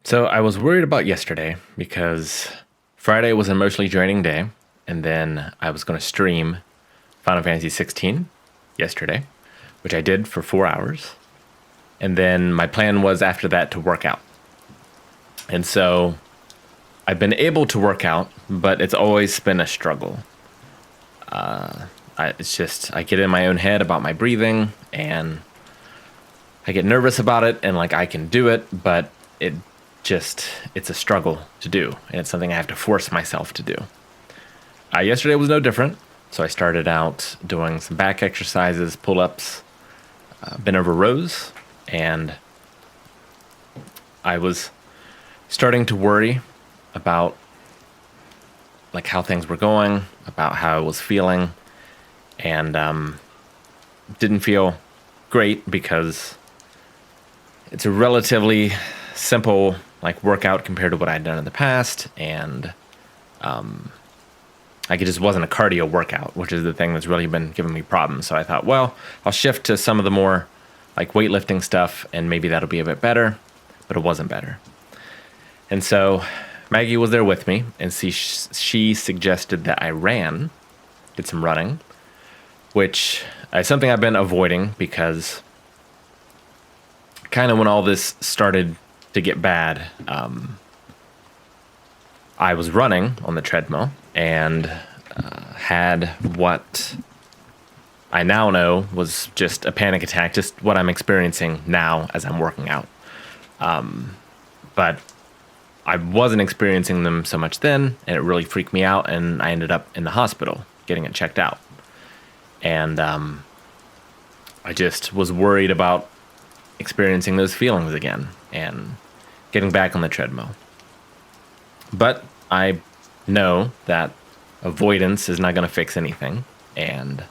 So I was worried about yesterday because Friday was an emotionally draining day, and then I was going to stream Final Fantasy 16 yesterday, which I did for 4 hours. And then my plan was after that to work out. And so I've been able to work out, but it's always been a struggle. I get in my own head about my breathing, and I get nervous about it, and like I can do it, but it it's a struggle to do, and it's something I have to force myself to do. Yesterday was no different, so I started out doing some back exercises, pull-ups, bent over rows, and I was starting to worry about like how things were going, about how I was feeling, and didn't feel great because it's a relatively simple like workout compared to what I'd done in the past, and like it just wasn't a cardio workout, which is the thing that's really been giving me problems. So I thought, well, I'll shift to some of the more like weightlifting stuff, and maybe that'll be a bit better, but it wasn't better. And so Maggie was there with me, and she suggested that I did some running, which is something I've been avoiding because kind of when all this started to get bad, I was running on the treadmill and had what I now know was just a panic attack, just what I'm experiencing now as I'm working out. But I wasn't experiencing them so much then, and it really freaked me out, and I ended up in the hospital getting it checked out. And I just was worried about experiencing those feelings again and getting back on the treadmill. But I know that avoidance is not going to fix anything, and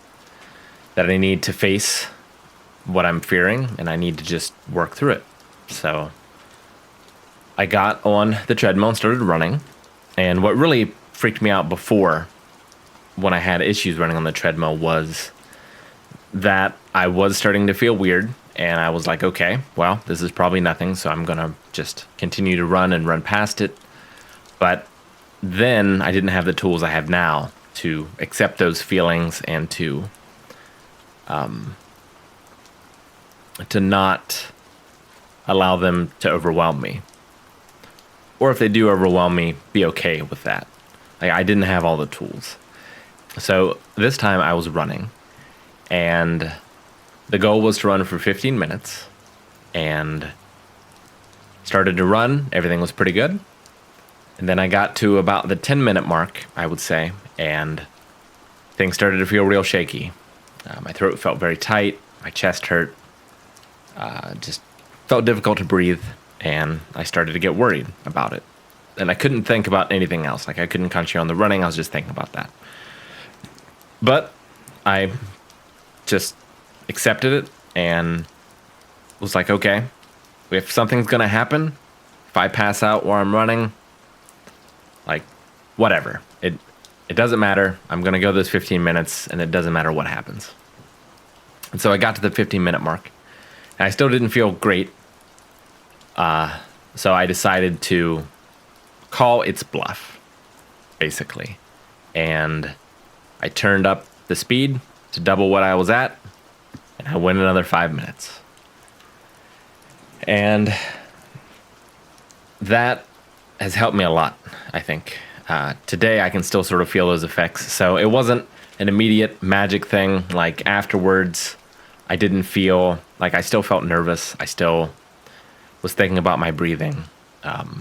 that I need to face what I'm fearing, and I need to just work through it. So I got on the treadmill and started running. And what really freaked me out before, when I had issues running on the treadmill, was that I was starting to feel weird. And I was like, okay, well, this is probably nothing, so I'm going to just continue to run and run past it. But then I didn't have the tools I have now to accept those feelings and to not allow them to overwhelm me. Or if they do overwhelm me, be okay with that. Like, I didn't have all the tools. So this time I was running, and the goal was to run for 15 minutes, and started to run. Everything was pretty good. And then I got to about the 10-minute mark, I would say, and things started to feel real shaky. My throat felt very tight. My chest hurt. Just felt difficult to breathe, and I started to get worried about it. And I couldn't think about anything else. Like, I couldn't concentrate on the running. I was just thinking about that. But I just accepted it and was like, okay, if something's going to happen, if I pass out while I'm running, like, whatever. It doesn't matter. I'm going to go those 15 minutes, and it doesn't matter what happens. And so I got to the 15-minute mark, and I still didn't feel great. So I decided to call its bluff, basically. And I turned up the speed to double what I was at, and I went another 5 minutes. And that has helped me a lot, I think. Today I can still sort of feel those effects. So it wasn't an immediate magic thing. Like, afterwards, I didn't feel like, I still felt nervous. I still was thinking about my breathing. I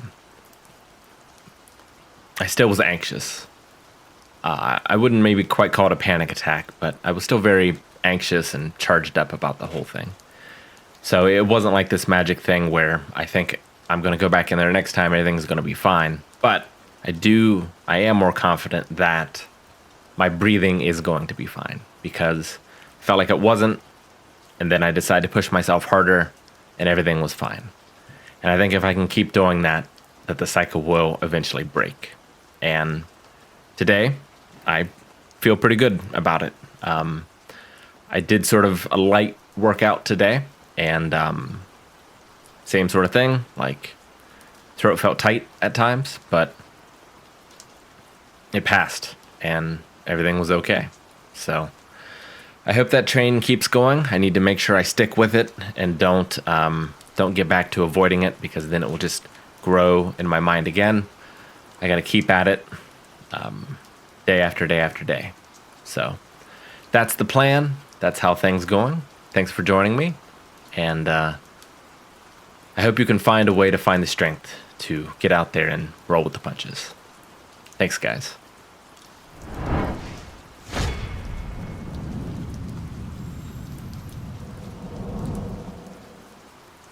still was anxious. I wouldn't maybe quite call it a panic attack, but I was still very anxious and charged up about the whole thing. So it wasn't like this magic thing where I think I'm going to go back in there next time, everything's going to be fine. But I am more confident that my breathing is going to be fine, because I felt like it wasn't, and then I decided to push myself harder, and everything was fine. And I think if I can keep doing that, that the cycle will eventually break. And today, I feel pretty good about it. I did sort of a light workout today, and same sort of thing, like Throat felt tight at times, but it passed and everything was okay. So I hope that train keeps going. I need to make sure I stick with it and don't get back to avoiding it, because then it will just grow in my mind again. I got to keep at it day after day after day. So that's the plan. That's how things going. Thanks for joining me. And I hope you can find a way to find the strength to get out there and roll with the punches. Thanks, guys.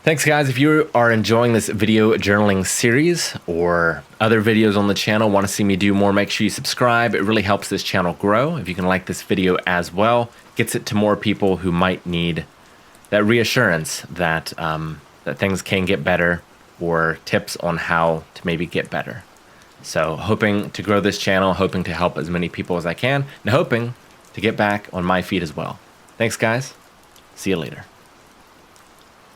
Thanks, guys. If you are enjoying this video journaling series or other videos on the channel, want to see me do more, make sure you subscribe. It really helps this channel grow. If you can like this video as well, gets it to more people who might need that reassurance that that things can get better, or tips on how to maybe get better. So hoping to grow this channel, hoping to help as many people as I can, and hoping to get back on my feet as well. Thanks, guys. See you later.